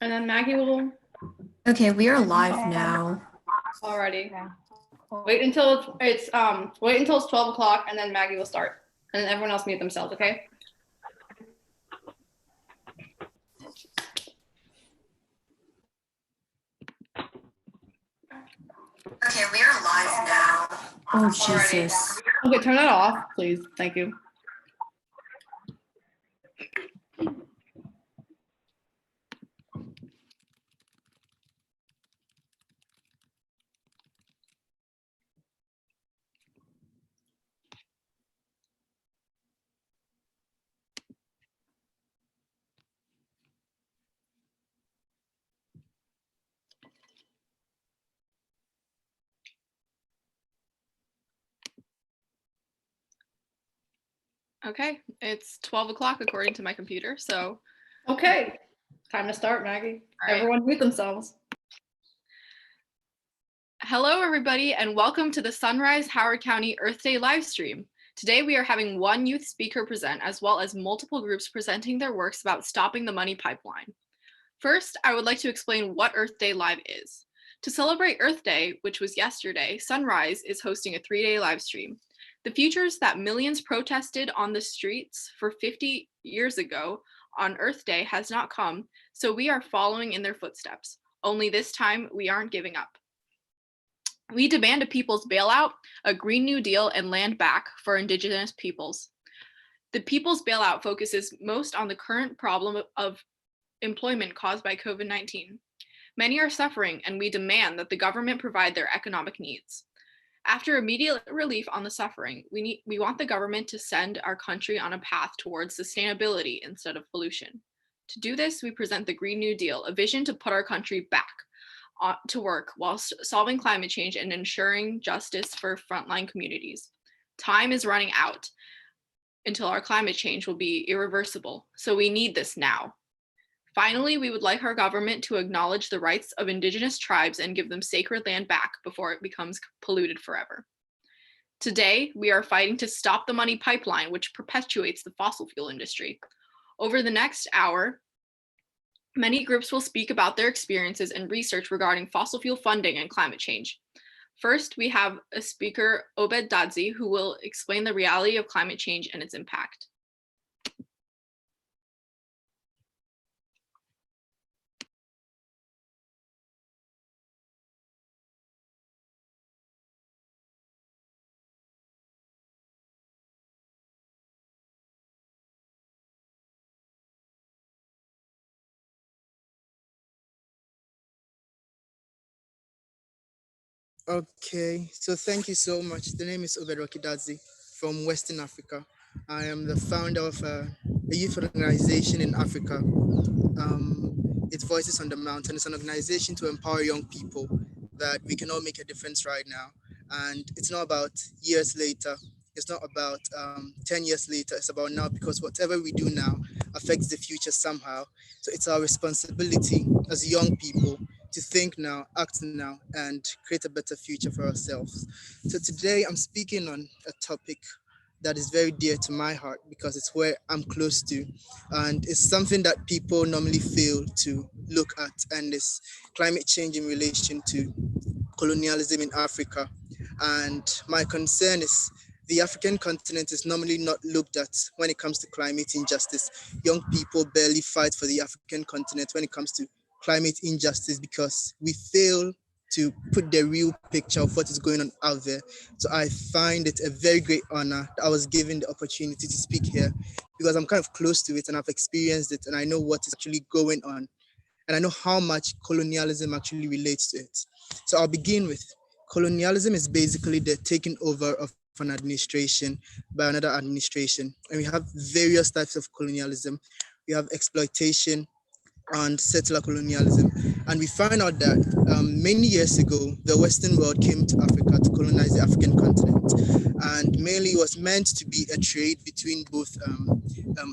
And then Maggie will. Okay, we are live now. Alrighty. Wait until it's 12 o'clock, and then Maggie will start, and then everyone else mute themselves. Okay. Okay, we are live now. Oh, Jesus. Okay, turn that off, please. Thank you. Okay, it's 12 o'clock according to my computer, so. Okay, time to start, Maggie. Right. Everyone mute themselves. Hello, everybody, and welcome to the Sunrise Howard County Earth Day live stream. Today, we are having one youth speaker present, as well as multiple groups presenting their works about stopping the money pipeline. First, I would like to explain what Earth Day Live is. To celebrate Earth Day, which was yesterday, Sunrise is hosting a 3-day live stream. The futures that millions protested on the streets for 50 years ago on Earth Day has not come, so we are following in their footsteps. Only this time, we aren't giving up. We demand a people's bailout, a Green New Deal, and land back for Indigenous peoples. The people's bailout focuses most on the current problem of employment caused by COVID-19. Many are suffering, and we demand that the government provide their economic needs. After immediate relief on the suffering, we want the government to send our country on a path towards sustainability instead of pollution. To do this, we present the Green New Deal, a vision to put our country back to work while solving climate change and ensuring justice for frontline communities. Time is running out until our climate change will be irreversible, so we need this now. Finally, we would like our government to acknowledge the rights of Indigenous tribes and give them sacred land back before it becomes polluted forever. Today, we are fighting to stop the money pipeline, which perpetuates the fossil fuel industry. Over the next hour, many groups will speak about their experiences and research regarding fossil fuel funding and climate change. First, we have a speaker, Obed Dadzi, who will explain the reality of climate change and its impact. Okay, so thank you so much. The name is Obed Dazi from Western Africa. I am the founder of a youth organization in Africa. It's Voices on the Mountain. It's an organization to empower young people that we can all make a difference right now. And it's not about years later. It's not about 10 years later. It's about now, because whatever we do now affects the future somehow. So it's our responsibility as young people to think now, act now, and create a better future for ourselves. So today I'm speaking on a topic that is very dear to my heart because it's where I'm close to, and it's something that people normally fail to look at, and it's climate change in relation to colonialism in Africa. And my concern is the African continent is normally not looked at when it comes to climate injustice. Young people barely fight for the African continent when it comes to climate injustice because we fail to put the real picture of what is going on out there. So I find it a very great honor that I was given the opportunity to speak here because I'm kind of close to it and I've experienced it and I know what is actually going on. And I know how much colonialism actually relates to it. So I'll begin with colonialism is basically the taking over of an administration by another administration. And we have various types of colonialism. We have exploitation and settler colonialism. And we find out that many years ago, the Western world came to Africa to colonize the African continent. And mainly it was meant to be a trade between both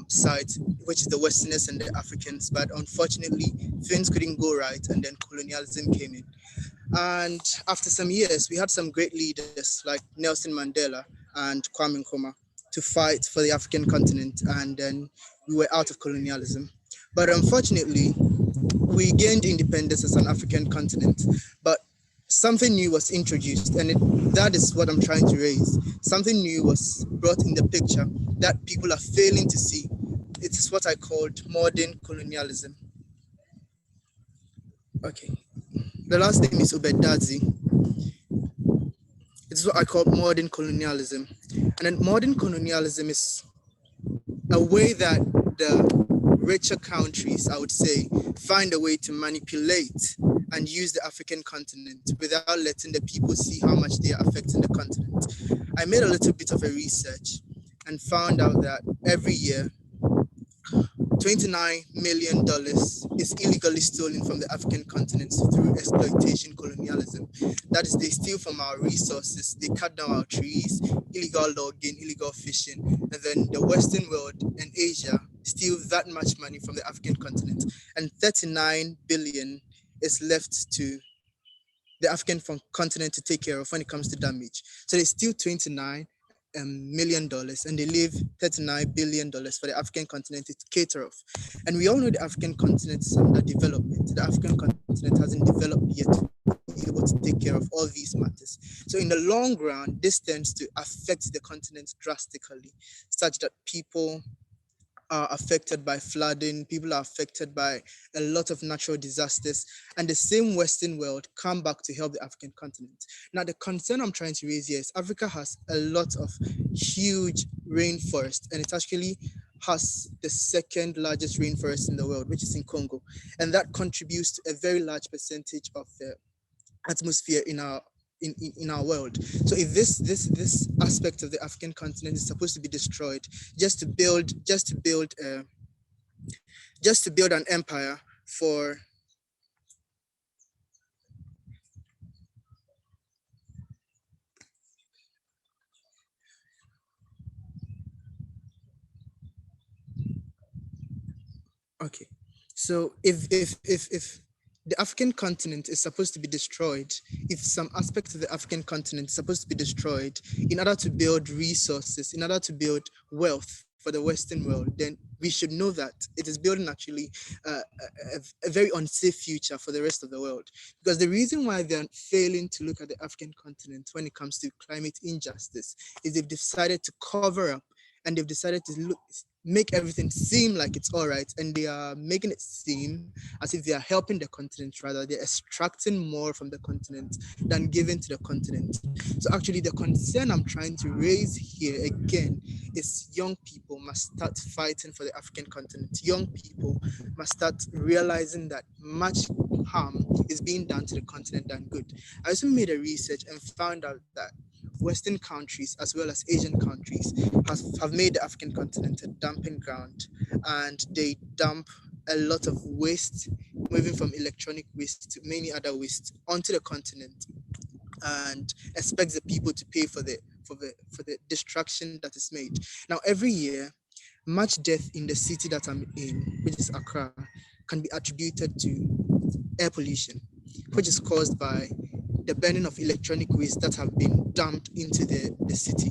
sides, which is the Westerners and the Africans. But unfortunately, things couldn't go right, and then colonialism came in. And after some years, we had some great leaders like Nelson Mandela and Kwame Nkrumah to fight for the African continent, and then we were out of colonialism. But unfortunately, we gained independence as an African continent, but something new was introduced, and that is what I'm trying to raise. Something new was brought in the picture that people are failing to see. It is what I called modern colonialism. Okay, the last name is Ubedadzi. It's what I call modern colonialism. And then modern colonialism is a way that the richer countries, I would say, find a way to manipulate and use the African continent without letting the people see how much they are affecting the continent. I made a little bit of a research and found out that every year, $29 million is illegally stolen from the African continent through exploitation colonialism. That is, they steal from our resources, they cut down our trees, illegal logging, illegal fishing, and then the Western world and Asia steal that much money from the African continent. And 39 billion is left to the African continent to take care of when it comes to damage. So they steal $29 million and they leave $39 billion for the African continent to cater off. And we all know the African continent is under development. The African continent hasn't developed yet to be able to take care of all these matters. So in the long run, this tends to affect the continent drastically, such that people are affected by flooding, people are affected by a lot of natural disasters, and the same Western world come back to help the African continent. Now, the concern I'm trying to raise here is Africa has a lot of huge rainforest, and it actually has the second largest rainforest in the world, which is in Congo. And that contributes to a very large percentage of the atmosphere in our world. So if this aspect of the African continent is supposed to be destroyed just to build an empire for okay. So if the African continent is supposed to be destroyed, if some aspect of the African continent is supposed to be destroyed in order to build resources, in order to build wealth for the Western world, then we should know that it is building actually a very unsafe future for the rest of the world. Because the reason why they're failing to look at the African continent when it comes to climate injustice is they've decided to cover up and they've decided to make everything seem like it's all right, and they are making it seem as if they are helping the continent. Rather, they're extracting more from the continent than giving to the continent. So actually the concern I'm trying to raise here again is young people must start fighting for the African continent. Young people must start realizing that much harm is being done to the continent than good. I also made a research and found out that Western countries as well as Asian countries have made the African continent a dumping ground, and they dump a lot of waste, moving from electronic waste to many other waste onto the continent, and expect the people to pay for the destruction that is made. Now, every year, much death in the city that I'm in, which is Accra, can be attributed to air pollution, which is caused by the burning of electronic waste that have been dumped into the city.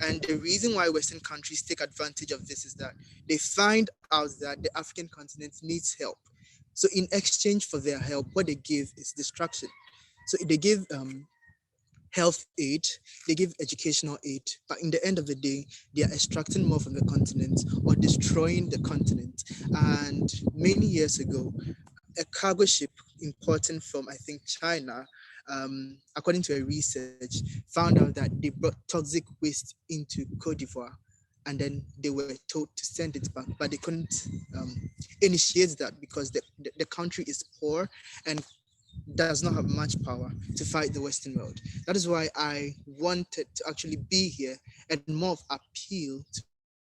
And the reason why Western countries take advantage of this is that they find out that the African continent needs help. So in exchange for their help, what they give is destruction. So they give health aid, they give educational aid, but in the end of the day, they are extracting more from the continent or destroying the continent. And many years ago, a cargo ship importing from, I think, China, according to a research, found out that they brought toxic waste into Cote d'Ivoire, and then they were told to send it back, but they couldn't initiate that because the country is poor and does not have much power to fight the Western world. That is why I wanted to actually be here and more of appeal to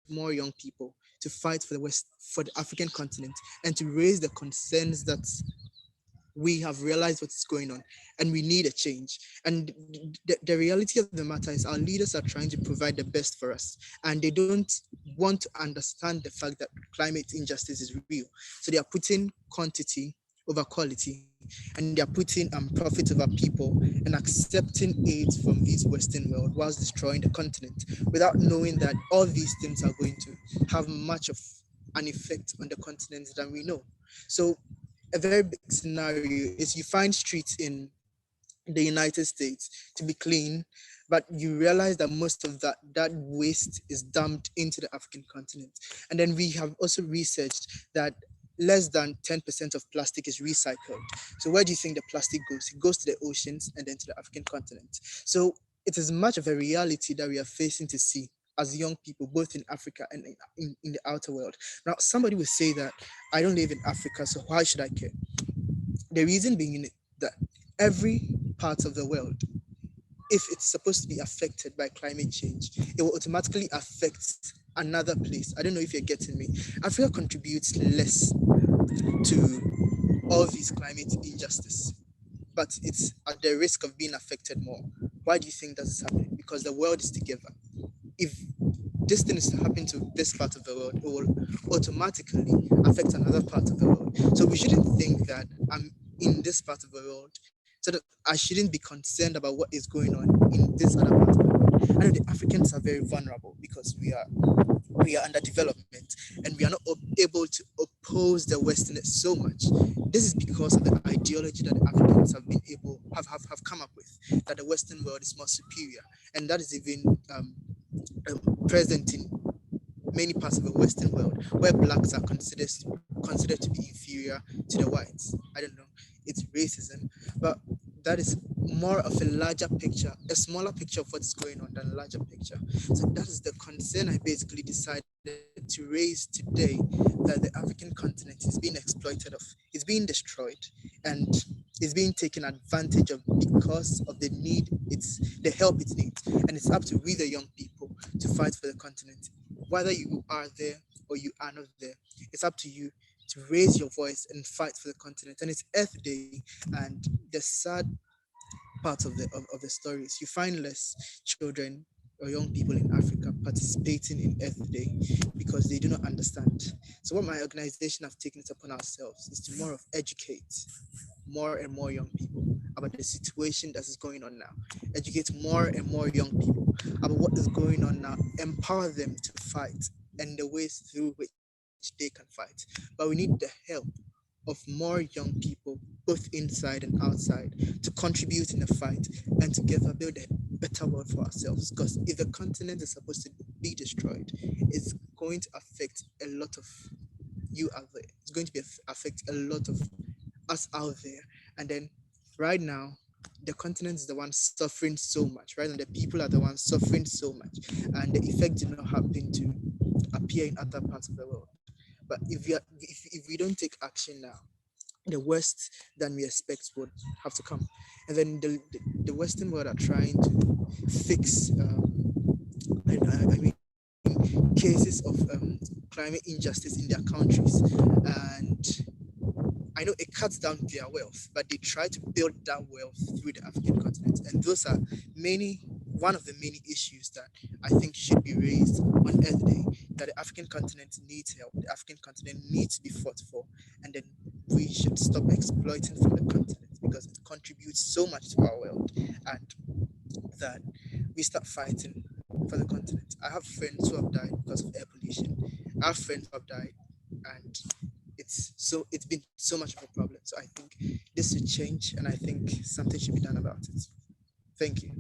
more young people to fight for the African continent, and to raise the concerns that we have realized what's going on and we need a change. And the reality of the matter is our leaders are trying to provide the best for us, and they don't want to understand the fact that climate injustice is real. So they are putting quantity over quality, and they are putting profit over people and accepting aid from this Western world whilst destroying the continent, without knowing that all these things are going to have much of an effect on the continent than we know. So a very big scenario is you find streets in the United States to be clean, but you realize that most of that waste is dumped into the African continent. And then we have also researched that less than 10% of plastic is recycled. So where do you think the plastic goes? It goes to the oceans and then to the African continent. So it is much of a reality that we are facing to see as young people, both in Africa and in the outer world. Now, somebody will say that I don't live in Africa, so why should I care? The reason being that every part of the world, if it's supposed to be affected by climate change, it will automatically affect another place. I don't know if you're getting me. Africa contributes less to all these climate injustice, but it's at the risk of being affected more. Why do you think that is happening? Because the world is together. If this thing is to happen to this part of the world, it will automatically affect another part of the world. So we shouldn't think that I'm in this part of the world, so that I shouldn't be concerned about what is going on in this other part of the world. I know the Africans are very vulnerable because we are under development and we are not able to oppose the Westerners so much. This is because of the ideology that the Africans have been able have come up with, that the Western world is more superior, and that is even present in many parts of the Western world, where blacks are considered to be inferior to the whites. I don't know, it's racism, but that is more of a larger picture, a smaller picture of what's going on than a larger picture. So that is the concern I basically decided to raise today, that the African continent is being exploited of, it's being destroyed, and is being taken advantage of because of the need, it's the help it needs. And it's up to we, the young people, to fight for the continent. Whether you are there or you are not there, it's up to you to raise your voice and fight for the continent. And it's Earth Day, and the sad part of the story is you find less children or young people in Africa participating in Earth Day because they do not understand. So what my organization have taken it upon ourselves is to more of educate more and more young people about the situation that is going on now. Educate more and more young people about what is going on now. Empower them to fight and the ways through which they can fight. But we need the help of more young people, both inside and outside, to contribute in the fight and together build a better world for ourselves. Because if the continent is supposed to be destroyed, it's going to affect a lot of you out there. It's going to affect a lot of us out there. And then right now, the continent is the one suffering so much, right? And the people are the ones suffering so much. And the effect did not happen to appear in other parts of the world. But if we don't take action now, the worst than we expect would have to come. And then the Western world are trying to fix, I mean, cases of climate injustice in their countries. And I know it cuts down their wealth, but they try to build that wealth through the African continent. And those are one of the many issues that I think should be raised on Earth Day, that the African continent needs help, the African continent needs to be fought for, and then we should stop exploiting from the continent because it contributes so much to our world, and that we start fighting for the continent. I have friends who have died because of air pollution. I have friends who have died, and it's been so much of a problem. So I think this should change, and I think something should be done about it. Thank you.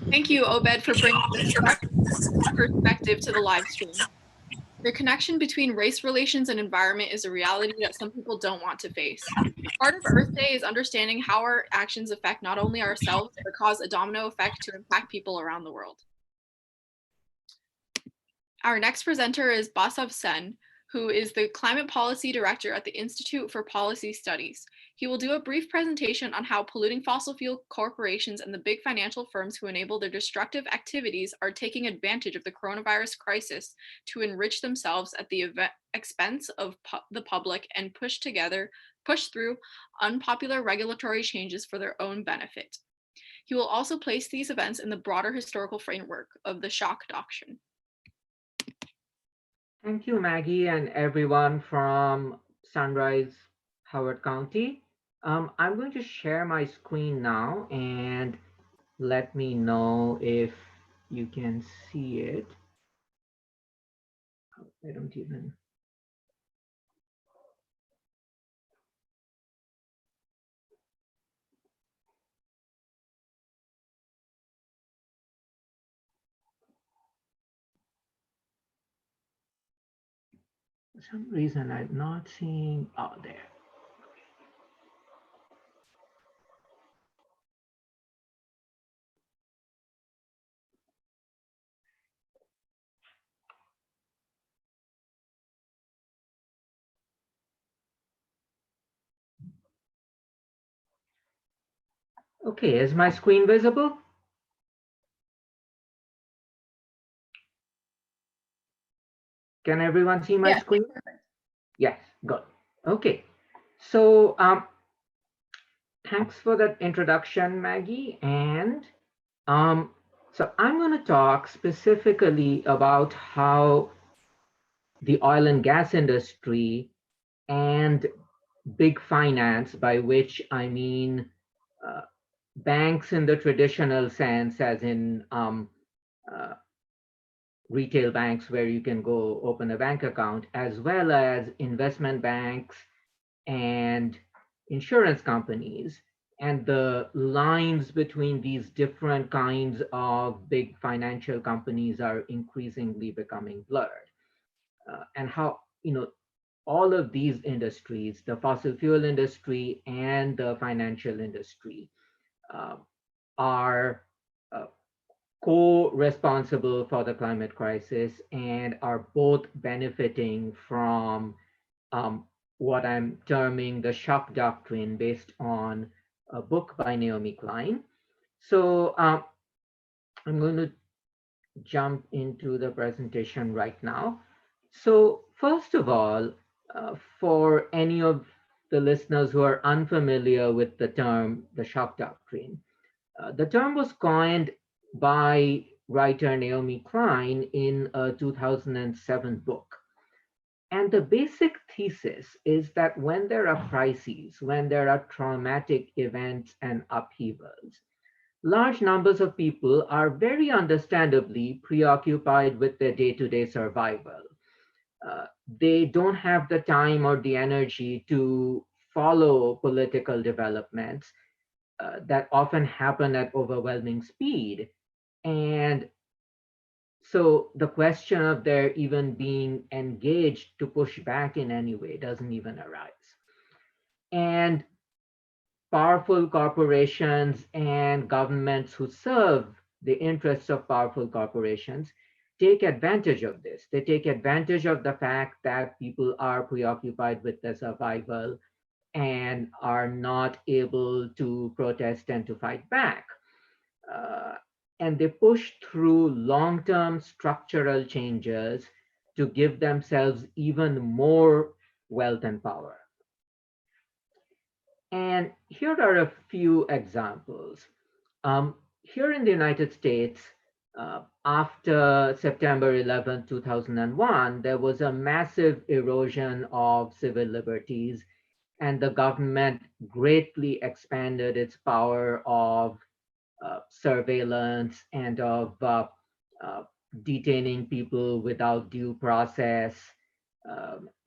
Thank you, Obed, for bringing this perspective to the live stream. The connection between race relations and environment is a reality that some people don't want to face. Part of Earth Day is understanding how our actions affect not only ourselves, but cause a domino effect to impact people around the world. Our next presenter is Basav Sen, who is the Climate Policy Director at the Institute for Policy Studies. He will do a brief presentation on how polluting fossil fuel corporations and the big financial firms who enable their destructive activities are taking advantage of the coronavirus crisis to enrich themselves at the expense of the public and push through unpopular regulatory changes for their own benefit. He will also place these events in the broader historical framework of the shock doctrine. Thank you, Maggie, and everyone from Sunrise, Howard County. I'm going to share my screen now, and let me know if you can see it. I don't even. For some reason, I'm not seeing. Oh, there. Okay, is my screen visible? Can everyone see my screen? Yes, good. Okay, so thanks for that introduction, Maggie. And so I'm going to talk specifically about how the oil and gas industry and big finance, by which I mean banks in the traditional sense, as in uh, retail banks where you can go open a bank account, as well as investment banks and insurance companies, and the lines between these different kinds of big financial companies are increasingly becoming blurred. And how, all of these industries, the fossil fuel industry and the financial industry, uh, are uh, co-responsible for the climate crisis and are both benefiting from what I'm terming the shock doctrine, based on a book by Naomi Klein. So I'm going to jump into the presentation right now. So first of all, for any of the listeners who are unfamiliar with the term, the shock doctrine, the term was coined by writer Naomi Klein in a 2007 book. And the basic thesis is that when there are crises, when there are traumatic events and upheavals, large numbers of people are very understandably preoccupied with their day-to-day survival. They don't have the time or the energy to follow political developments that often happen at overwhelming speed. And so the question of their even being engaged to push back in any way doesn't even arise. And powerful corporations and governments who serve the interests of powerful corporations take advantage of this. They take advantage of the fact that people are preoccupied with their survival and are not able to protest and to fight back. Uh, and they push through long-term structural changes to give themselves even more wealth and power. And here are a few examples. Here in the United States, after September 11, 2001, there was a massive erosion of civil liberties, and the government greatly expanded its power of surveillance and of detaining people without due process,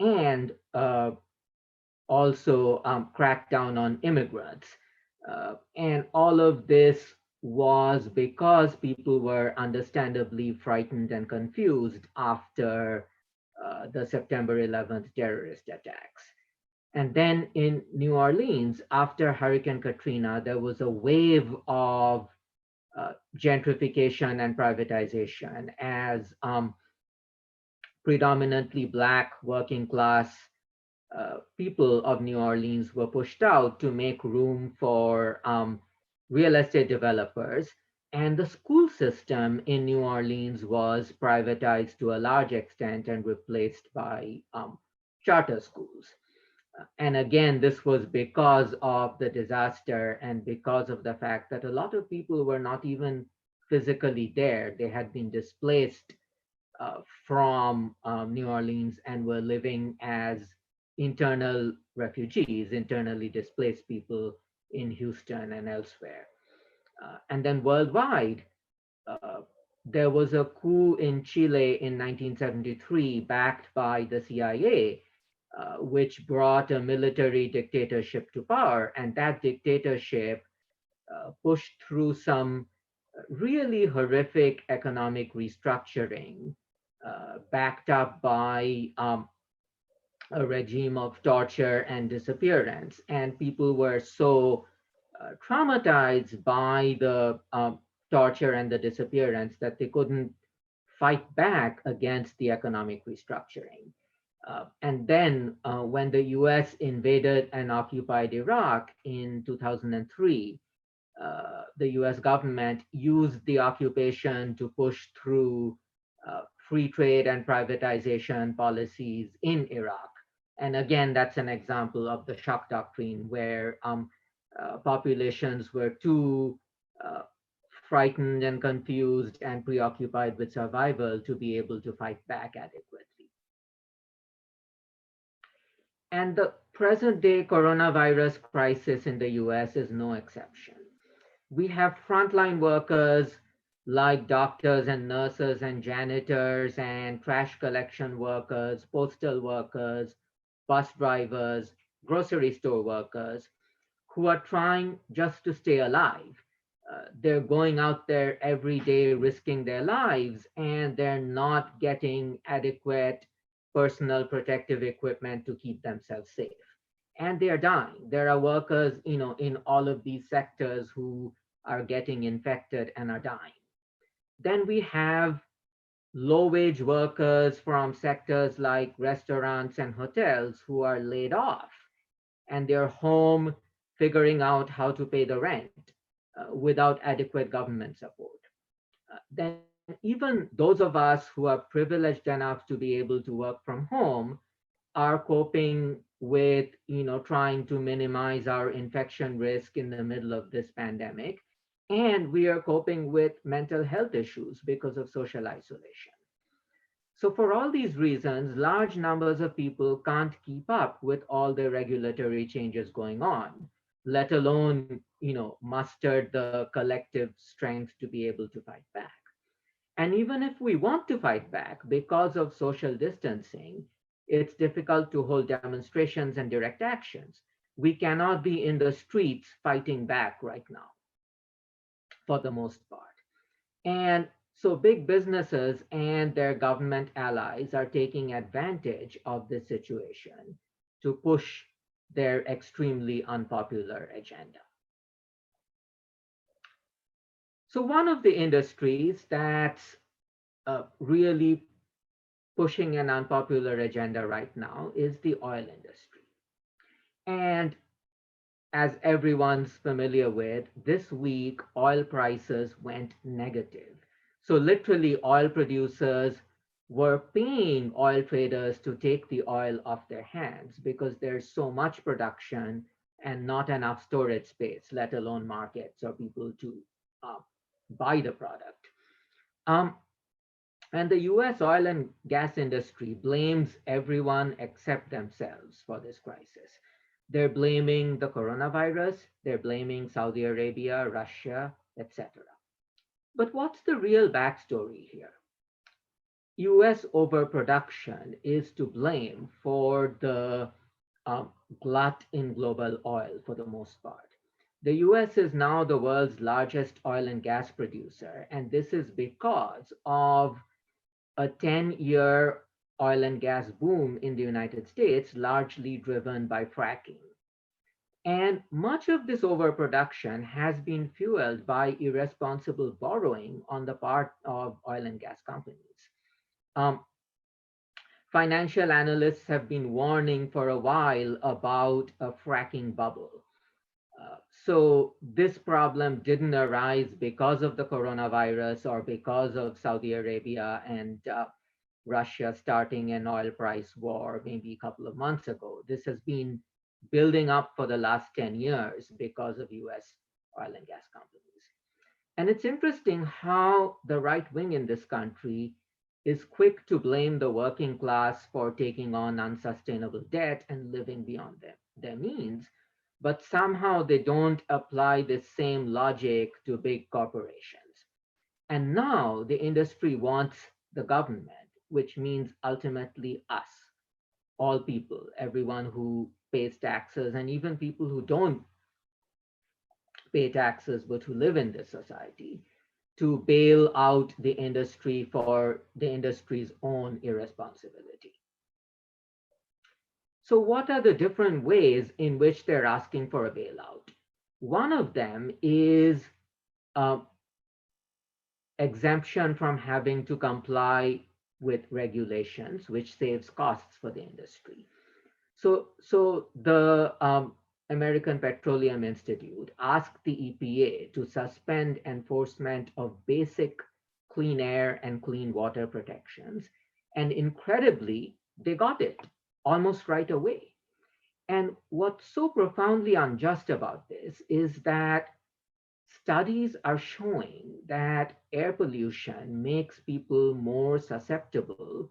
and also cracked down on immigrants. And all of this was because people were understandably frightened and confused after the September 11th terrorist attacks. And then in New Orleans, after Hurricane Katrina, there was a wave of gentrification and privatization as predominantly Black working class people of New Orleans were pushed out to make room for real estate developers. And the school system in New Orleans was privatized to a large extent and replaced by charter schools. And again, this was because of the disaster and because of the fact that a lot of people were not even physically there. They had been displaced from New Orleans and were living as internal refugees, internally displaced people in Houston and elsewhere. And then worldwide, uh, there was a coup in Chile in 1973 backed by the CIA, which brought a military dictatorship to power. And that dictatorship pushed through some really horrific economic restructuring, backed up by a regime of torture and disappearance. And people were so traumatized by the torture and the disappearance that they couldn't fight back against the economic restructuring. And then when the US invaded and occupied Iraq in 2003, the US government used the occupation to push through free trade and privatization policies in Iraq. And again, that's an example of the shock doctrine where populations were too uh, frightened and confused and preoccupied with survival to be able to fight back adequately. And the present day coronavirus crisis in the US is no exception. We have frontline workers like doctors and nurses and janitors and trash collection workers, postal workers, bus drivers, grocery store workers who are trying just to stay alive. They're going out there every day risking their lives and they're not getting adequate personal protective equipment to keep themselves safe. And they are dying. There are workers, in all of these sectors who are getting infected and are dying. Then we have low wage workers from sectors like restaurants and hotels who are laid off and they're home figuring out how to pay the rent without adequate government support. Then even those of us who are privileged enough to be able to work from home are coping with trying to minimize our infection risk in the middle of this pandemic, and we are coping with mental health issues because of social isolation. So for all these reasons, large numbers of people can't keep up with all the regulatory changes going on, let alone muster the collective strength to be able to fight back. And even if we want to fight back because of social distancing, it's difficult to hold demonstrations and direct actions. We cannot be in the streets fighting back right now, for the most part. And so big businesses and their government allies are taking advantage of this situation to push their extremely unpopular agenda. So one of the industries that's really pushing an unpopular agenda right now is the oil industry. And as everyone's familiar with, this week oil prices went negative. So literally oil producers were paying oil traders to take the oil off their hands because there's so much production and not enough storage space, let alone markets or people to buy the product. And the US oil and gas industry blames everyone except themselves for this crisis. They're blaming the coronavirus, they're blaming Saudi Arabia, Russia, etc. But what's the real backstory here? US overproduction is to blame for the glut in global oil for the most part. The US is now the world's largest oil and gas producer, and this is because of a 10-year oil and gas boom in the United States, largely driven by fracking. And much of this overproduction has been fueled by irresponsible borrowing on the part of oil and gas companies. Financial analysts have been warning for a while about a fracking bubble. So this problem didn't arise because of the coronavirus or because of Saudi Arabia and Russia starting an oil price war maybe a couple of months ago. This has been building up for the last 10 years because of US oil and gas companies. And it's interesting how the right wing in this country is quick to blame the working class for taking on unsustainable debt and living beyond their means, but somehow they don't apply the same logic to big corporations. And now the industry wants the government, which means ultimately us, all people, everyone who pays taxes, and even people who don't pay taxes but who live in this society, to bail out the industry for the industry's own irresponsibility. So, what are the different ways in which they're asking for a bailout? One of them is exemption from having to comply with regulations, which saves costs for the industry. So the American Petroleum Institute asked the EPA to suspend enforcement of basic clean air and clean water protections. And incredibly, they got it almost right away. And what's so profoundly unjust about this is that studies are showing that air pollution makes people more susceptible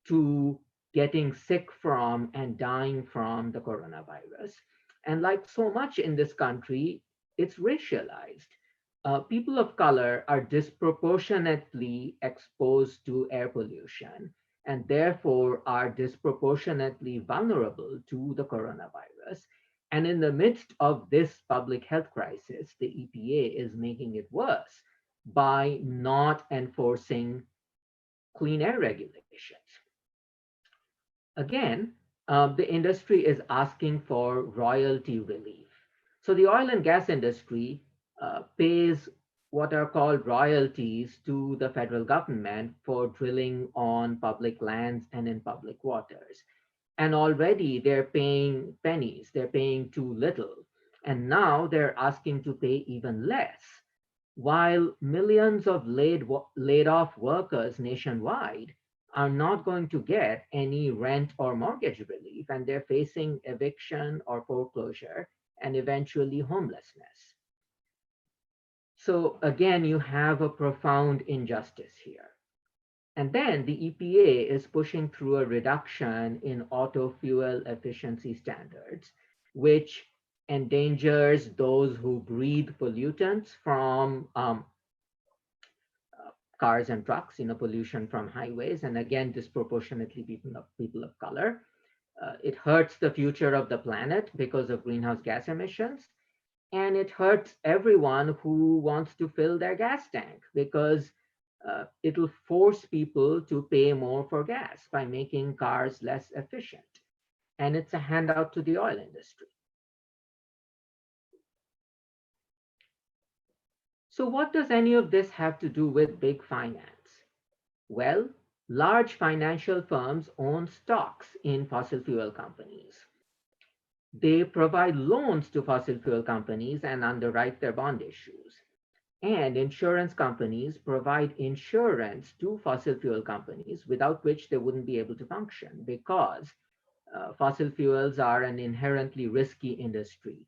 to getting sick from and dying from the coronavirus. And like so much in this country, it's racialized. People of color are disproportionately exposed to air pollution and therefore are disproportionately vulnerable to the coronavirus. And in the midst of this public health crisis, the EPA is making it worse by not enforcing clean air regulations. Again, the industry is asking for royalty relief. So the oil and gas industry pays what are called royalties to the federal government for drilling on public lands and in public waters. And already they're paying pennies, they're paying too little. And now they're asking to pay even less, while millions of laid off workers nationwide are not going to get any rent or mortgage relief, and they're facing eviction or foreclosure and eventually homelessness. So again, you have a profound injustice here. And then the EPA is pushing through a reduction in auto fuel efficiency standards, which endangers those who breathe pollutants from cars and trucks, pollution from highways, and again, disproportionately people of color. It hurts the future of the planet because of greenhouse gas emissions. And it hurts everyone who wants to fill their gas tank because it'll force people to pay more for gas by making cars less efficient. And it's a handout to the oil industry. So what does any of this have to do with big finance? Well, large financial firms own stocks in fossil fuel companies. They provide loans to fossil fuel companies and underwrite their bond issues. And insurance companies provide insurance to fossil fuel companies, without which they wouldn't be able to function because fossil fuels are an inherently risky industry.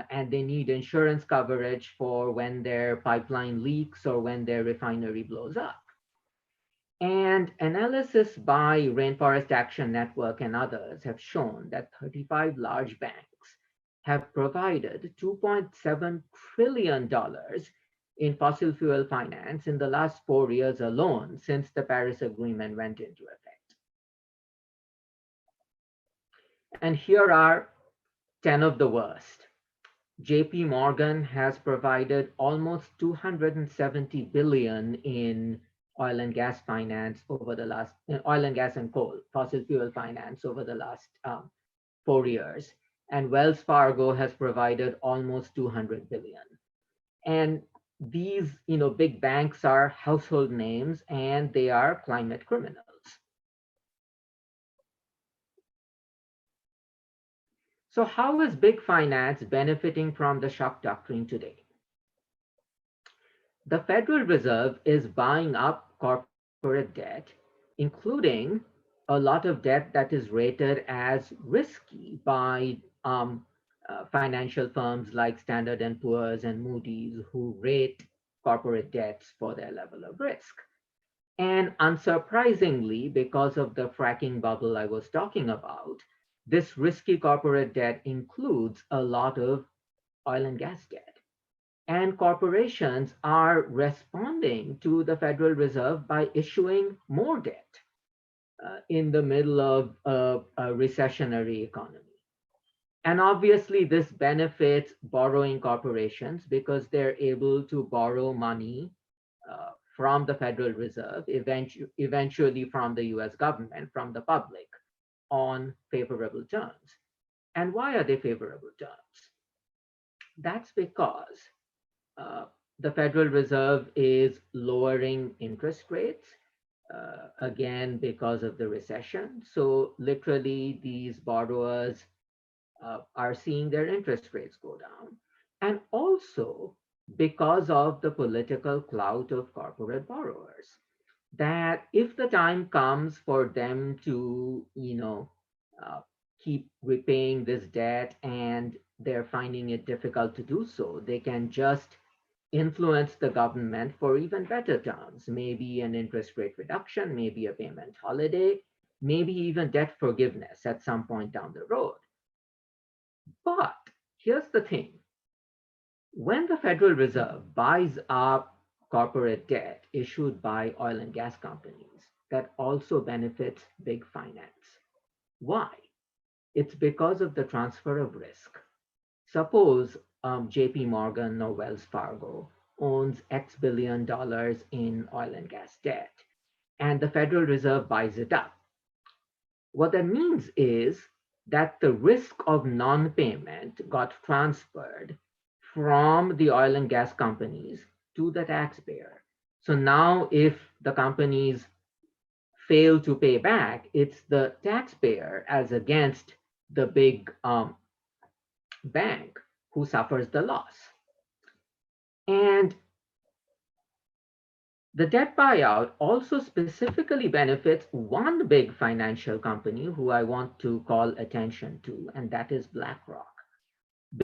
And they need insurance coverage for when their pipeline leaks or when their refinery blows up. And analysis by Rainforest Action Network and others have shown that 35 large banks have provided $2.7 trillion in fossil fuel finance in the last 4 years alone since the Paris Agreement went into effect. And here are 10 of the worst. JP Morgan has provided almost 270 billion in oil and gas finance over the last, oil and gas and coal, fossil fuel finance over the last 4 years. And Wells Fargo has provided almost 200 billion. And these, big banks are household names and they are climate criminals. So how is big finance benefiting from the shock doctrine today? The Federal Reserve is buying up corporate debt, including a lot of debt that is rated as risky by financial firms like Standard & Poor's and Moody's, who rate corporate debts for their level of risk. And unsurprisingly, because of the fracking bubble I was talking about, This risky corporate debt includes a lot of oil and gas debt. And corporations are responding to the Federal Reserve by issuing more debt in the middle of a recessionary economy. And obviously, this benefits borrowing corporations because they're able to borrow money from the Federal Reserve, eventually from the US government, from the public, on favorable terms. And why are they favorable terms? That's because the Federal Reserve is lowering interest rates, again, because of the recession. So literally, these borrowers are seeing their interest rates go down. And also because of the political clout of corporate borrowers, that if the time comes for them to, keep repaying this debt and they're finding it difficult to do so, they can just influence the government for even better terms, maybe an interest rate reduction, maybe a payment holiday, maybe even debt forgiveness at some point down the road. But here's the thing. When the Federal Reserve buys up corporate debt issued by oil and gas companies, that also benefits big finance. Why? It's because of the transfer of risk. Suppose JP Morgan or Wells Fargo owns X billion dollars in oil and gas debt, and the Federal Reserve buys it up. What that means is that the risk of non-payment got transferred from the oil and gas companies to the taxpayer. So now if the companies fail to pay back, it's the taxpayer as against the big bank who suffers the loss. And the debt buyout also specifically benefits one big financial company who I want to call attention to, and that is BlackRock.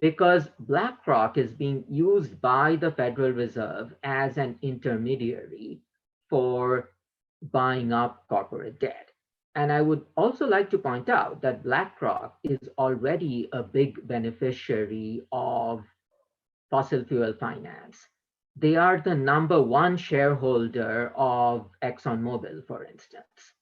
Because BlackRock is being used by the Federal Reserve as an intermediary for buying up corporate debt. And I would also like to point out that BlackRock is already a big beneficiary of fossil fuel finance. They are the #1 shareholder of ExxonMobil, for instance.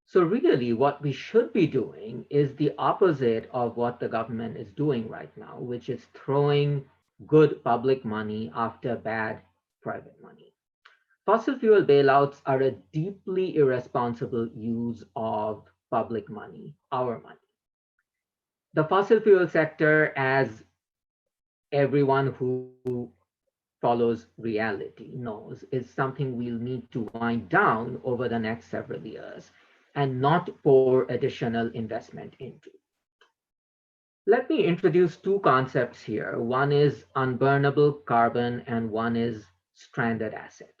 So really what we should be doing is the opposite of what the government is doing right now, which is throwing good public money after bad private money. Fossil fuel bailouts are a deeply irresponsible use of public money, our money. The fossil fuel sector, as everyone who follows reality knows, is something we'll need to wind down over the next several years and not pour additional investment into. Let me introduce two concepts here. One is unburnable carbon and one is stranded asset.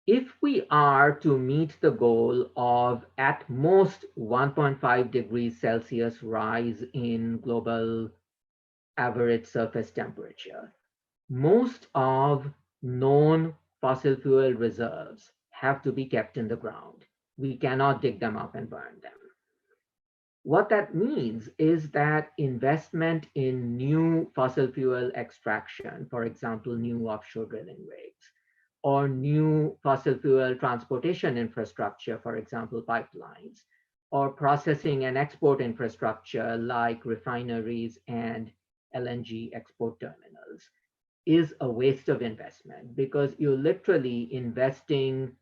If we are to meet the goal of at most 1.5 degrees Celsius rise in global average surface temperature, most of known fossil fuel reserves have to be kept in the ground. We cannot dig them up and burn them. What that means is that investment in new fossil fuel extraction, for example, new offshore drilling rigs, or new fossil fuel transportation infrastructure, for example, pipelines, or processing and export infrastructure like refineries and LNG export terminals, is a waste of investment because you're literally investing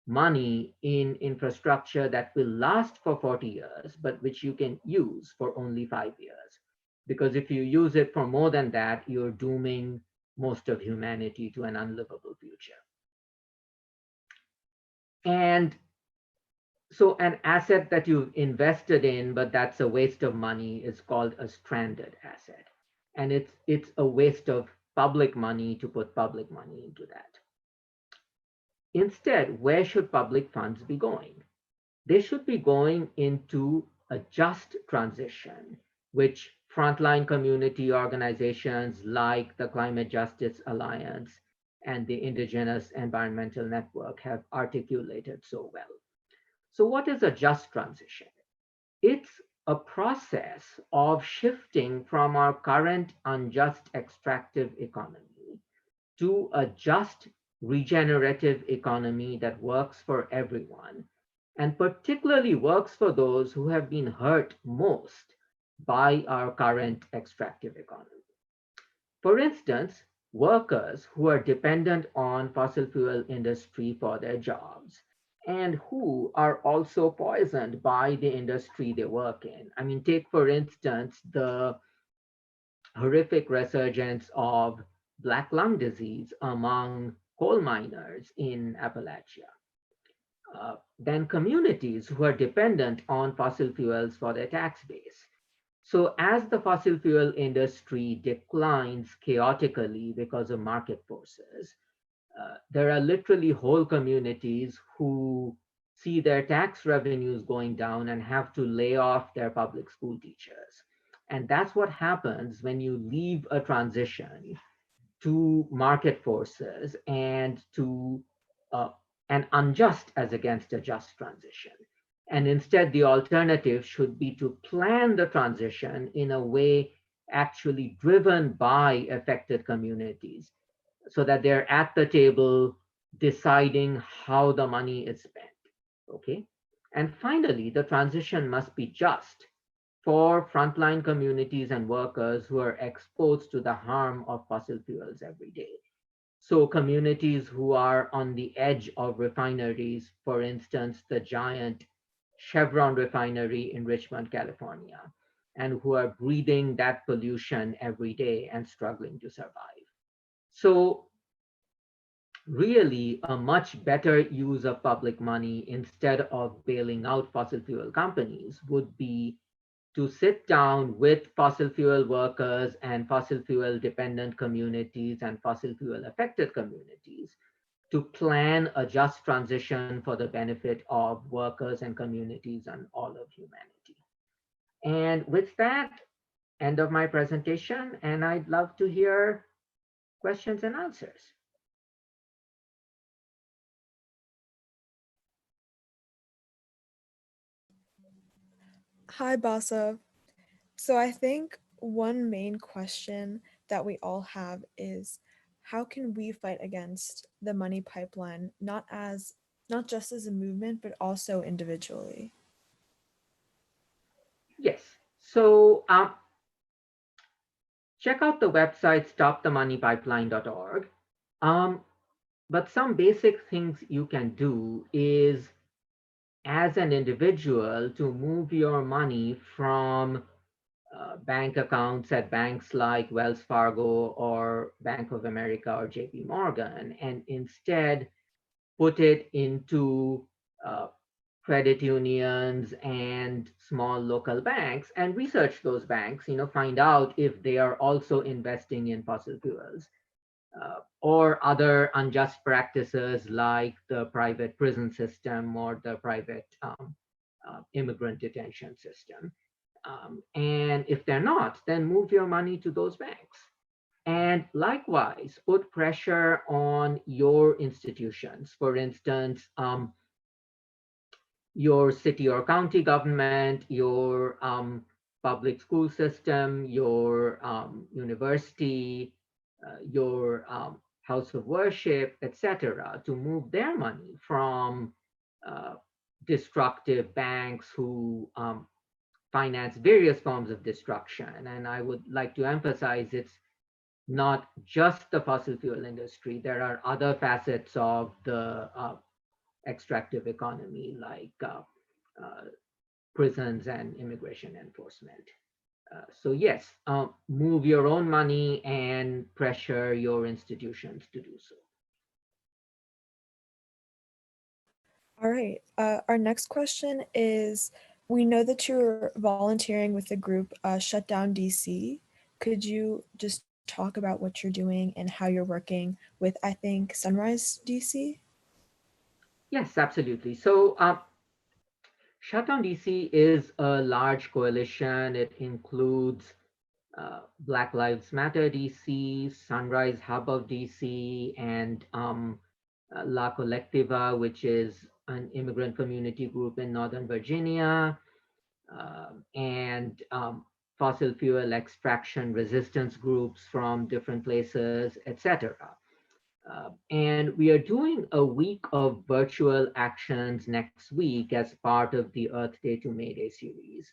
money in infrastructure that will last for 40 years, but which you can use for only 5 years. Because if you use it for more than that, you're dooming most of humanity to an unlivable future. And so an asset that you've invested in, but that's a waste of money, is called a stranded asset. And it's a waste of public money to put public money into that. Instead, where should public funds be going? They should be going into a just transition, which frontline community organizations like the Climate Justice Alliance and the Indigenous Environmental Network have articulated so well. So what is a just transition? It's a process of shifting from our current unjust extractive economy to a just regenerative economy that works for everyone, and particularly works for those who have been hurt most by our current extractive economy. For instance, workers who are dependent on fossil fuel industry for their jobs and who are also poisoned by the industry they work in. I mean, take for instance the horrific resurgence of black lung disease among coal miners in Appalachia. Then communities who are dependent on fossil fuels for their tax base. So as the fossil fuel industry declines chaotically because of market forces, there are literally whole communities who see their tax revenues going down and have to lay off their public school teachers. And that's what happens when you leave a transition to market forces and to an unjust as against a just transition. And instead, the alternative should be to plan the transition in a way actually driven by affected communities so that they're at the table deciding how the money is spent. Okay. And finally, the transition must be just for frontline communities and workers who are exposed to the harm of fossil fuels every day. So communities who are on the edge of refineries, for instance, the giant Chevron refinery in Richmond, California, and who are breathing that pollution every day and struggling to survive. So really a much better use of public money instead of bailing out fossil fuel companies would be to sit down with fossil fuel workers and fossil fuel dependent communities and fossil fuel affected communities to plan a just transition for the benefit of workers and communities and all of humanity. And with that, end of my presentation, and I'd love to hear questions and answers. Hi, Basa. So I think one main question that we all have is how can we fight against the money pipeline, not just as a movement, but also individually? Yes. So check out the website stopthemoneypipeline.org. But some basic things you can do is, as an individual, to move your money from bank accounts at banks like Wells Fargo or Bank of America or JP Morgan, and instead put it into credit unions and small local banks and research those banks, find out if they are also investing in fossil fuels or other unjust practices like the private prison system or the private immigrant detention system. And if they're not, then move your money to those banks. And likewise, put pressure on your institutions. For instance, your city or county government, your public school system, your university, your house of worship, etc., to move their money from destructive banks who finance various forms of destruction. And I would like to emphasize it's not just the fossil fuel industry. There are other facets of the extractive economy like prisons and immigration enforcement. So yes, move your own money and pressure your institutions to do so. All right. Our next question is, we know that you're volunteering with the group Shut Down DC. Could you just talk about what you're doing and how you're working with, I think, Sunrise DC? Yes, absolutely. So Shut Down DC is a large coalition. It includes Black Lives Matter DC, Sunrise Hub of DC, and La Colectiva, which is an immigrant community group in Northern Virginia, and fossil fuel extraction resistance groups from different places, etc. And we are doing a week of virtual actions next week as part of the Earth Day to May Day series.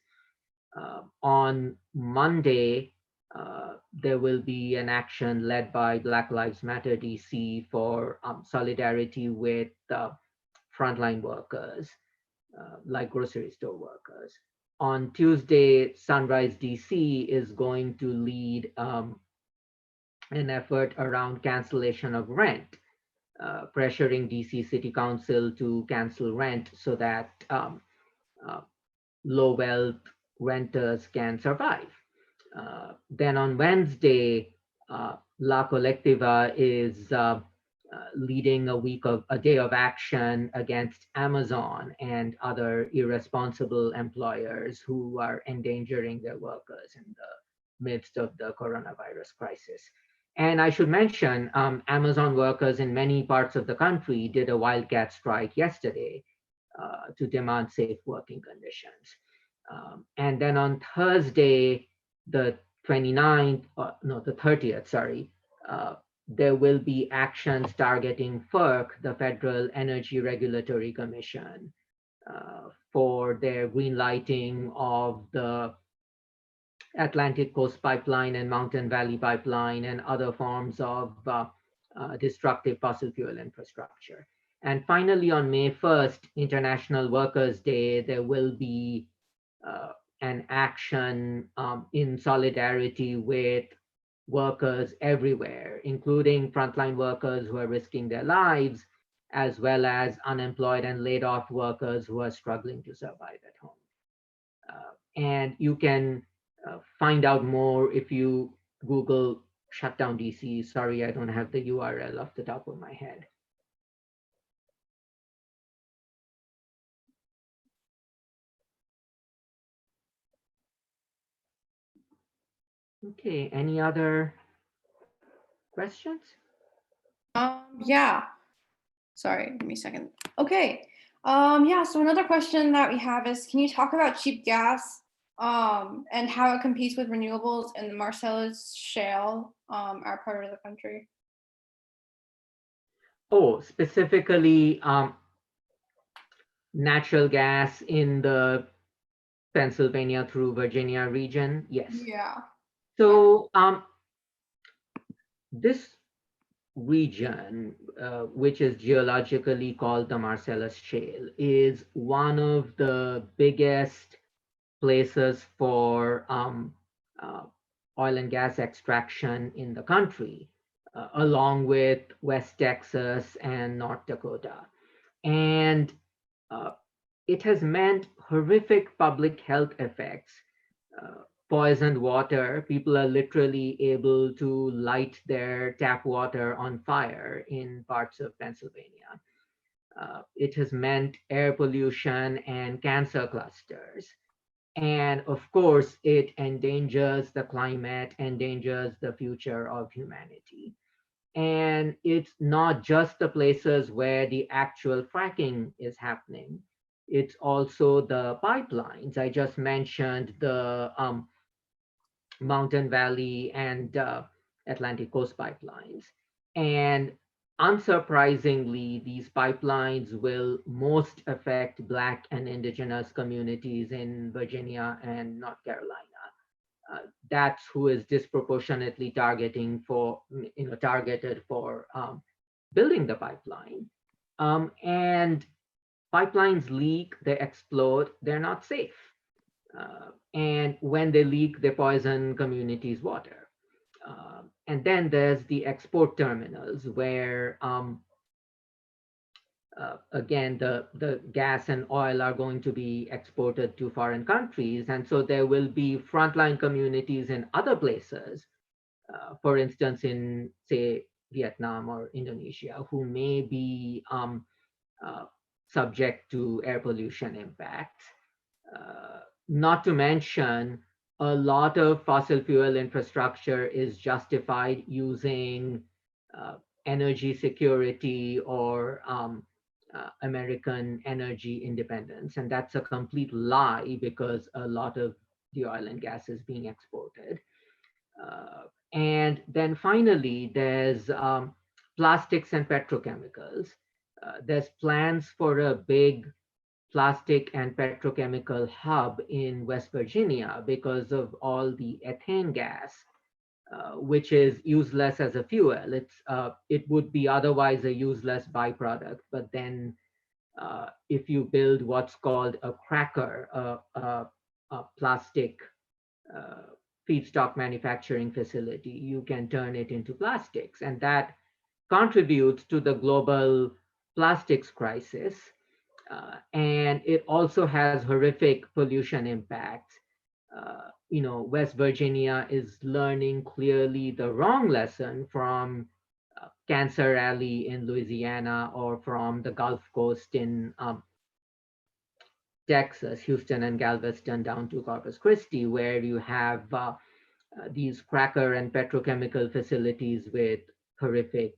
On Monday, there will be an action led by Black Lives Matter DC for solidarity with frontline workers, like grocery store workers. On Tuesday, Sunrise DC is going to lead an effort around cancellation of rent, pressuring DC City Council to cancel rent so that low wealth renters can survive. Then on Wednesday, La Colectiva is leading a day of action against Amazon and other irresponsible employers who are endangering their workers in the midst of the coronavirus crisis. And I should mention, Amazon workers in many parts of the country did a wildcat strike yesterday to demand safe working conditions. And then on Thursday, the 29th, the 30th, sorry, there will be actions targeting FERC, the Federal Energy Regulatory Commission, for their green lighting of the Atlantic Coast Pipeline and Mountain Valley Pipeline and other forms of destructive fossil fuel infrastructure. And finally, on May 1st, International Workers' Day, there will be an action in solidarity with workers everywhere, including frontline workers who are risking their lives, as well as unemployed and laid off workers who are struggling to survive at home. And you can find out more if you Google Shutdown DC. Sorry, I don't have the URL off the top of my head. Okay, any other questions? Yeah. Sorry, give me a second. Okay. Yeah, so another question that we have is, can you talk about cheap gas and how it competes with renewables in the Marcellus Shale, our part of the country? Oh, specifically natural gas in the Pennsylvania through Virginia region? Yes. Yeah. So this region, which is geologically called the Marcellus Shale, is one of the biggest places for oil and gas extraction in the country, along with West Texas and North Dakota. And it has meant horrific public health effects. Poisoned water, people are literally able to light their tap water on fire in parts of Pennsylvania. It has meant air pollution and cancer clusters. And of course, it endangers the climate, endangers the future of humanity. And it's not just the places where the actual fracking is happening. It's also the pipelines. I just mentioned the Mountain Valley and Atlantic Coast pipelines. And unsurprisingly, these pipelines will most affect Black and Indigenous communities in Virginia and North Carolina. That's who is disproportionately targeted for building the pipeline. And pipelines leak, they explode, they're not safe. And when they leak, they poison communities' water. And then there's the export terminals where, again, the gas and oil are going to be exported to foreign countries. And so there will be frontline communities in other places, for instance, in, say, Vietnam or Indonesia, who may be subject to air pollution impacts. Not to mention a lot of fossil fuel infrastructure is justified using energy security or American energy independence. And that's a complete lie because a lot of the oil and gas is being exported. And then finally, there's plastics and petrochemicals. There's plans for a big plastic and petrochemical hub in West Virginia because of all the ethane gas, which is useless as a fuel. It would be otherwise a useless byproduct, but then if you build what's called a cracker, a plastic feedstock manufacturing facility, you can turn it into plastics, and that contributes to the global plastics crisis. And it also has horrific pollution impacts. West Virginia is learning clearly the wrong lesson from Cancer Alley in Louisiana or from the Gulf Coast in Texas, Houston and Galveston down to Corpus Christi, where you have these cracker and petrochemical facilities with horrific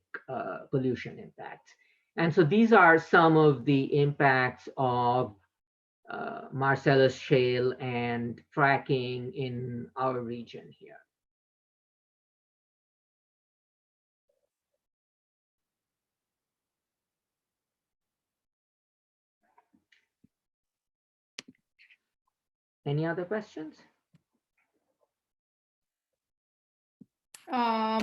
pollution impacts. And so these are some of the impacts of Marcellus Shale and fracking in our region here. Any other questions?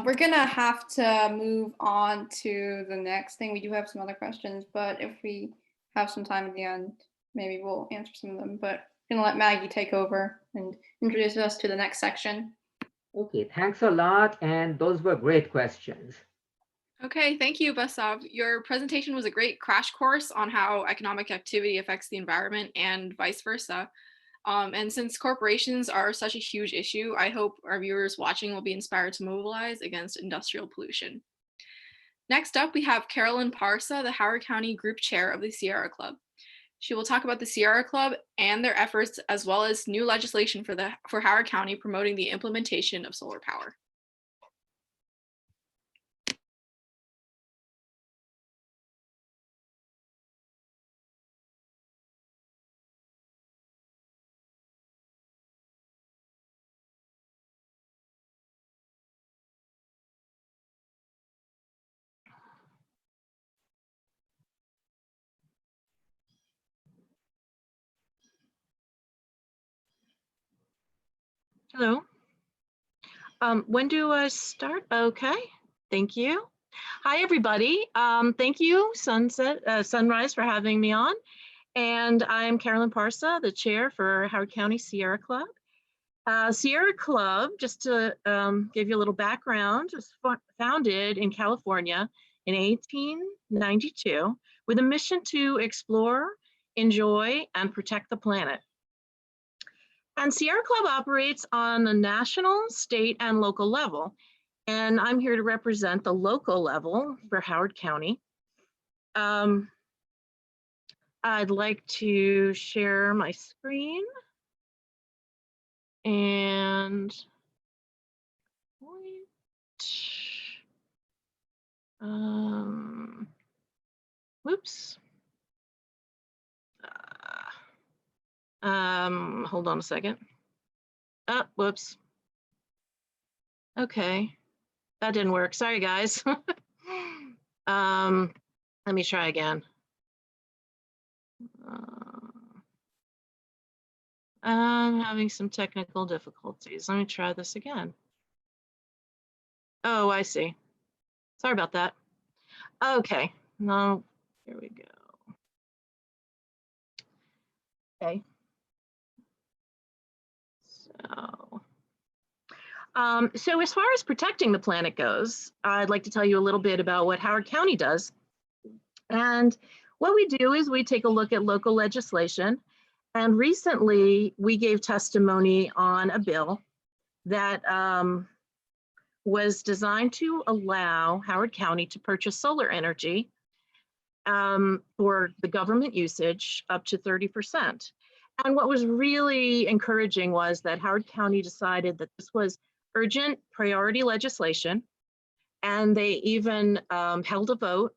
We're gonna have to move on to the next thing. We do have some other questions, but if we have some time at the end, maybe we'll answer some of them. But I'm gonna let Maggie take over and introduce us to the next section. Okay, thanks a lot. And those were great questions. Okay, thank you, Basav. Your presentation was a great crash course on how economic activity affects the environment and vice versa. And since corporations are such a huge issue, I hope our viewers watching will be inspired to mobilize against industrial pollution. Next up, we have Carolyn Parsa, the Howard County Group Chair of the Sierra Club. She will talk about the Sierra Club and their efforts, as well as new legislation for Howard County promoting the implementation of solar power. Hello. When do I start? Okay, thank you. Hi, everybody. Thank you, Sunrise, for having me on. And I'm Carolyn Parsa, the chair for Howard County Sierra Club. Sierra Club, just to give you a little background, was founded in California in 1892 with a mission to explore, enjoy, and protect the planet. And Sierra Club operates on a national, state, and local level. And I'm here to represent the local level for Howard County. I'd like to share my screen. And whoops. Hold on a second. Oh, whoops. Okay, that didn't work. Sorry, guys. Let me try again. I'm having some technical difficulties. Let me try this again. Oh, I see. Sorry about that. Okay, no, here we go. Okay. So as far as protecting the planet goes, I'd like to tell you a little bit about what Howard County does. And what we do is we take a look at local legislation. And recently we gave testimony on a bill that was designed to allow Howard County to purchase solar energy for the government usage up to 30%. And what was really encouraging was that Howard County decided that this was urgent priority legislation, and they even held a vote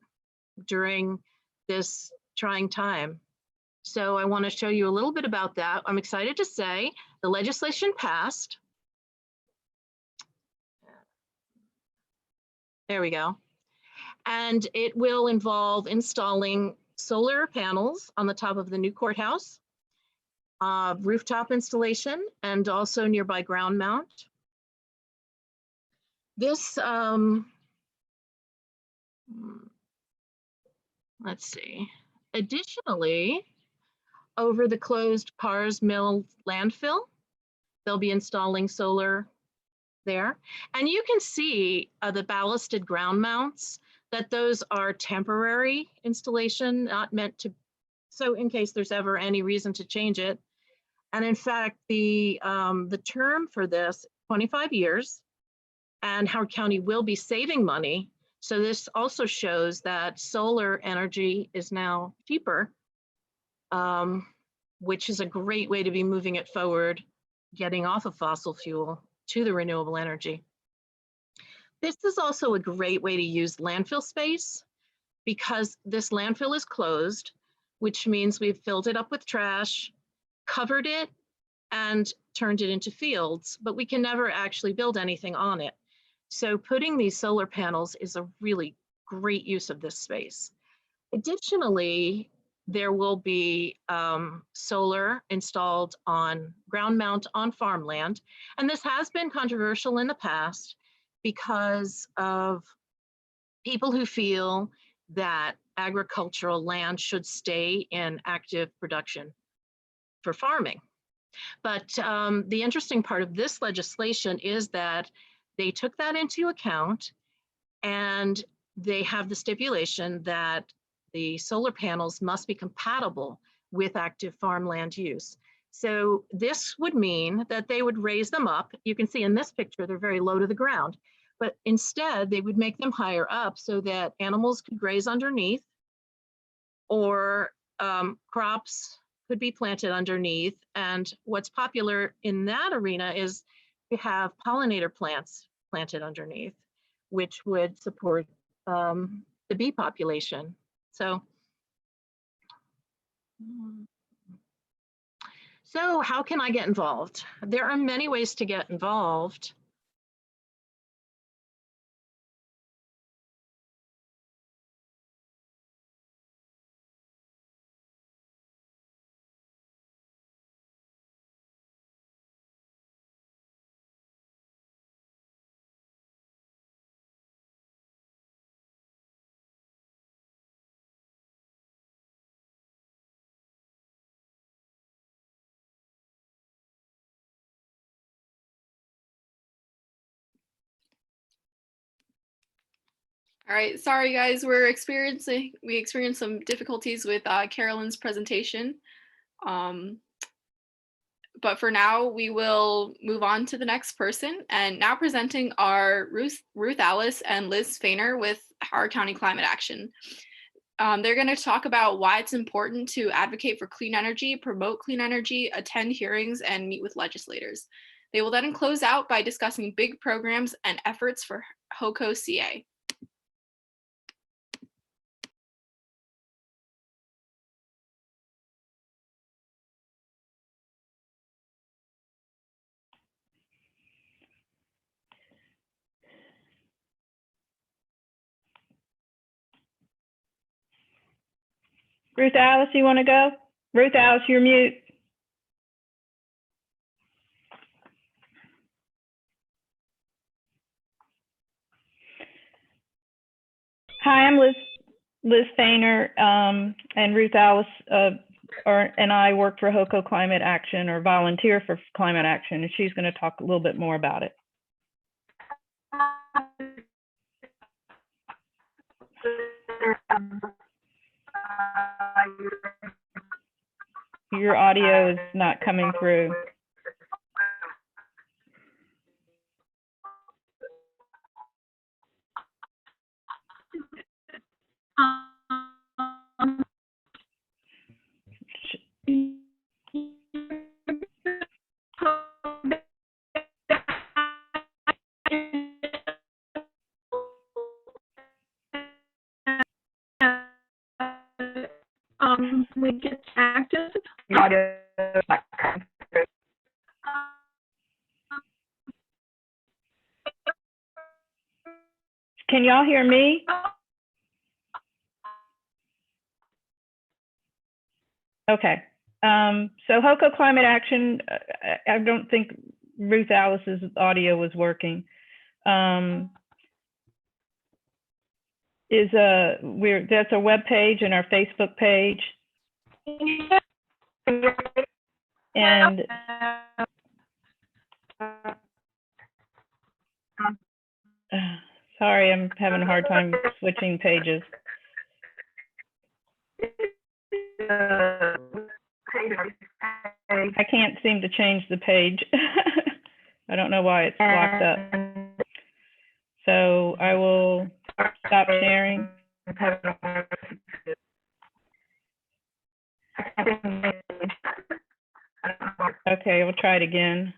during this trying time. So I want to show you a little bit about that. I'm excited to say the legislation passed. There we go. And it will involve installing solar panels on the top of the new courthouse, rooftop installation, and also nearby ground mount. This, let's see. Additionally, over the closed Cars Mill landfill, they'll be installing solar there. And you can see the ballasted ground mounts, that those are temporary installation, not meant to, so in case there's ever any reason to change it. And in fact, the term for this, 25 years, and Howard County will be saving money. So this also shows that solar energy is now cheaper, which is a great way to be moving it forward, getting off of fossil fuel to the renewable energy. This is also a great way to use landfill space, because this landfill is closed, which means we've filled it up with trash, covered it, and turned it into fields, but we can never actually build anything on it. So putting these solar panels is a really great use of this space. Additionally, there will be solar installed on ground mount on farmland. And this has been controversial in the past because of people who feel that agricultural land should stay in active production for farming. But the interesting part of this legislation is that they took that into account, and they have the stipulation that the solar panels must be compatible with active farmland use. So this would mean that they would raise them up. You can see in this picture, they're very low to the ground, but instead they would make them higher up so that animals could graze underneath, or crops could be planted underneath. And what's popular in that arena is to have pollinator plants planted underneath, which would support the bee population. So how can I get involved? There are many ways to get involved. All right, sorry guys, we experienced some difficulties with Carolyn's presentation. But for now, we will move on to the next person. And now presenting are Ruth Alice and Liz Fainer with Howard County Climate Action. They're going to talk about why it's important to advocate for clean energy, promote clean energy, attend hearings, and meet with legislators. They will then close out by discussing big programs and efforts for HOCO CA. Ruth Alice, you want to go? Ruth Alice, you're mute. Hi, I'm Liz Fainer, and Ruth Alice and I work for HOCO Climate Action, or volunteer for Climate Action, and she's going to talk a little bit more about it. Your audio is not coming through. We get active. Can y'all hear me? Okay. So HOCO Climate Action, I don't think Ruth Alice's audio was working. That's a web page and our Facebook page. And sorry, I'm having a hard time switching pages. I can't seem to change the page. I don't know why it's locked up. So I will stop sharing. Okay, we'll try it again.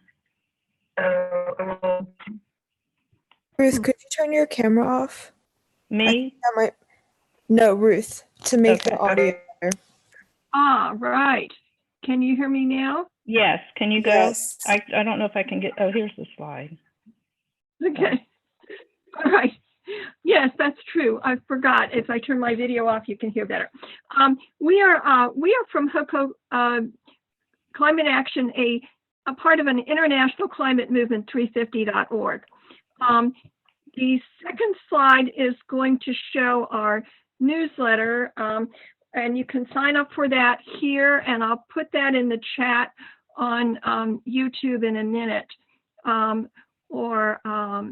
Ruth, could you turn your camera off? Me? No, Ruth, to make Okay. the audio better. Ah, right. Can you hear me now? Yes. Can you go? Yes. I don't know if I can get. Oh, here's the slide. Okay. All right. Yes, that's true. I forgot. If I turn my video off, you can hear better. We are from HOCO Climate Action, a part of an international climate movement, 350.org. The second slide is going to show our newsletter, and you can sign up for that here, and I'll put that in the chat on YouTube in a minute. Or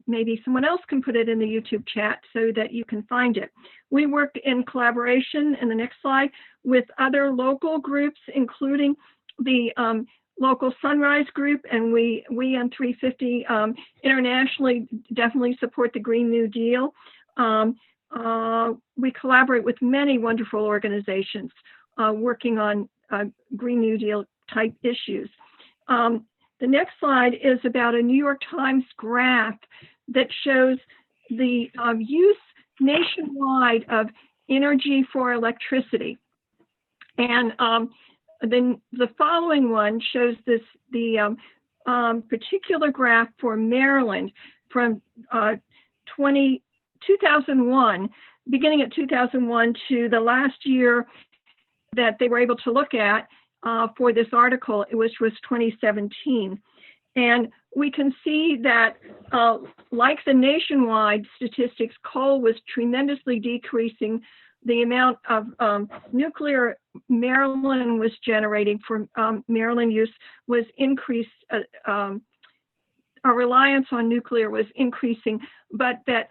maybe someone else can put it in the YouTube chat so that you can find it. We work in collaboration, in the next slide, with other local groups, including the local Sunrise group, and we on 350 internationally definitely support the Green New Deal. We collaborate with many wonderful organizations working on Green New Deal type issues. The next slide is about a New York Times graph that shows the use nationwide of energy for electricity. And then the following one shows the particular graph for Maryland from 2001, beginning at 2001 to the last year that they were able to look at for this article, which was 2017. And we can see that like the nationwide statistics, coal was tremendously decreasing. The amount of nuclear Maryland was generating for Maryland use was increased. Our reliance on nuclear was increasing, but that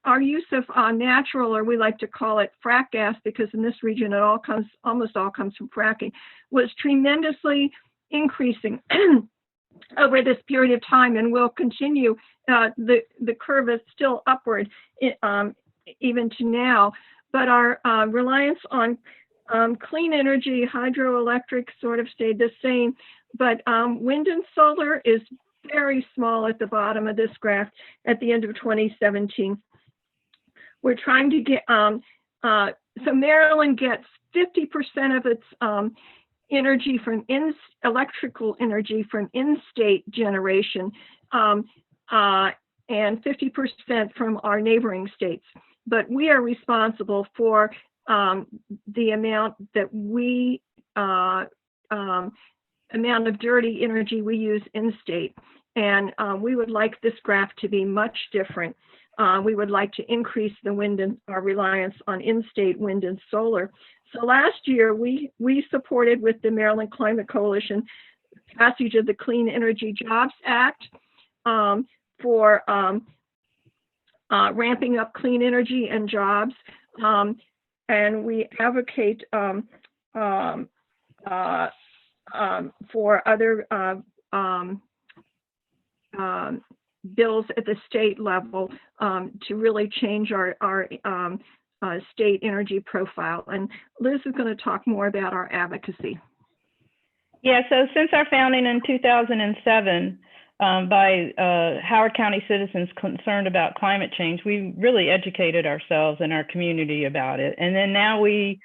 our use of natural, or we like to call it frack gas, because in this region it almost all comes from fracking, was tremendously increasing over this period of time, and will continue. The curve is still upward even to now, but our reliance on clean energy, hydroelectric sort of stayed the same, but wind and solar is very small at the bottom of this graph at the end of 2017. We're trying to get, so Maryland gets 50% of its energy from electrical energy from in-state generation, and 50% from our neighboring states. But we are responsible for the amount that we, amount of dirty energy we use in-state. And we would like this graph to be much different. We would like to increase the wind and our reliance on in-state wind and solar. So last year, we supported with the Maryland Climate Coalition passage of the Clean Energy Jobs Act for ramping up clean energy and jobs. And we advocate for other bills at the state level to really change our state energy profile. And Liz is going to talk more about our advocacy. Yeah, so since our founding in 2007 by Howard County citizens concerned about climate change, we really educated ourselves and our community about it. And then now we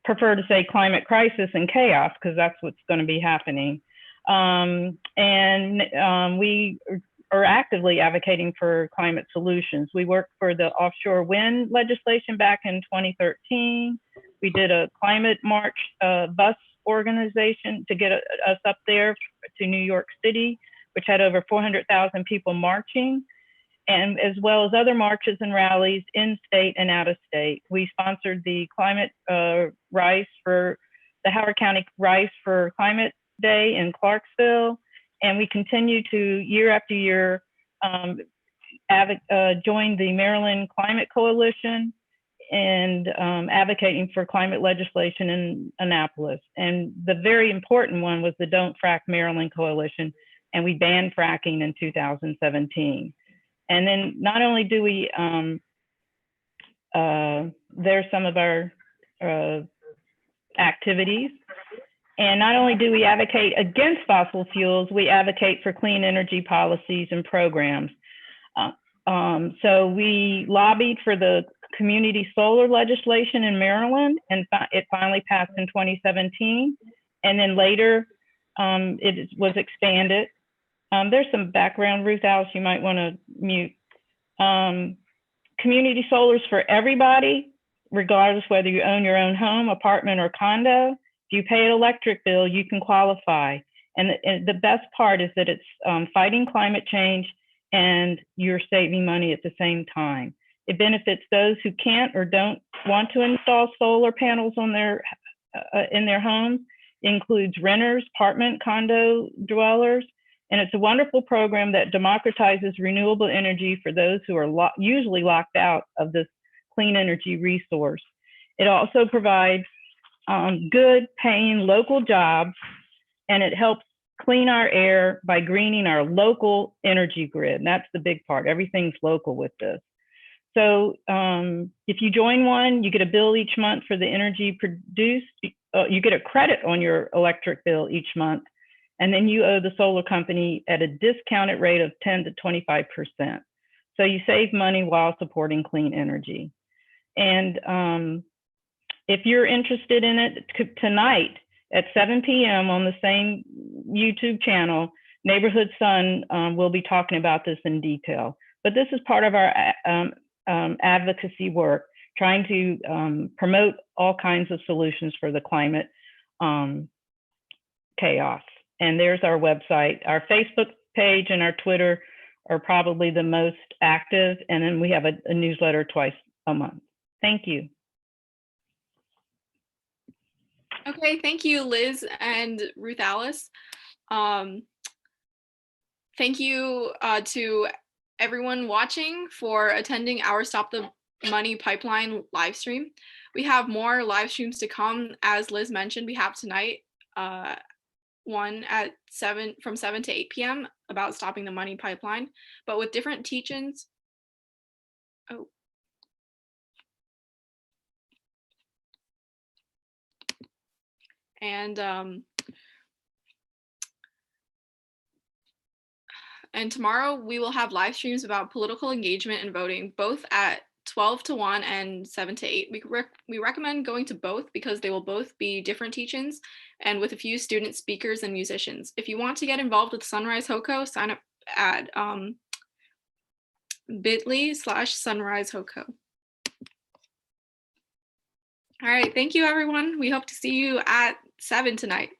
prefer to say climate crisis and chaos because that's what's going to be happening. We are actively advocating for climate solutions. We worked for the offshore wind legislation back in 2013. We did a climate march bus organization to get us up there to New York City, which had over 400,000 people marching, and as well as other marches and rallies in state and out of state. We sponsored the climate Rise for the Howard County Rise for Climate Day in Clarksville, and we continue to year after year join the Maryland Climate Coalition and advocating for climate legislation in Annapolis. And the very important one was the Don't Frack Maryland Coalition, and we banned fracking in 2017. And then not only do we, there's some of our activities, and not only do we advocate against fossil fuels, we advocate for clean energy policies and programs. So we lobbied for the community solar legislation in Maryland, and it finally passed in 2017. And then later, it was expanded. There's some background, Ruth Alice, you might want to mute. Community solar is for everybody, regardless whether you own your own home, apartment, or condo. If you pay an electric bill, you can qualify. And the best part is that it's fighting climate change and you're saving money at the same time. It benefits those who can't or don't want to install solar panels on their in their homes. It includes renters, apartment, condo dwellers, and it's a wonderful program that democratizes renewable energy for those who are usually locked out of this clean energy resource. It also provides good paying local jobs, and it helps clean our air by greening our local energy grid. And that's the big part. Everything's local with this. So if you join one, you get a bill each month for the energy produced. You get a credit on your electric bill each month, and then you owe the solar company at a discounted rate of 10 to 25%. So you save money while supporting clean energy. And if you're interested in it, tonight at 7 p.m. on the same YouTube channel, Neighborhood Sun will be talking about this in detail. But this is part of our advocacy work, trying to promote all kinds of solutions for the climate chaos. And there's our website. Our Facebook page and our Twitter are probably the most active. And then we have a newsletter twice a month. Thank you. Okay, thank you, Liz and Ruth Alice. Thank you to everyone watching for attending our Stop the Money Pipeline live stream. We have more live streams to come. As Liz mentioned, we have tonight one at from 7 to 8 p.m. about stopping the money pipeline, but with different teach-ins. Oh. And tomorrow we will have live streams about political engagement and voting, both at 12 to 1 and 7 to 8. We recommend going to both because they will both be different teach-ins and with a few student speakers and musicians. If you want to get involved with Sunrise HOCO, sign up at bit.ly/Sunrise HOCO. All right, thank you everyone. We hope to see you at 7 tonight.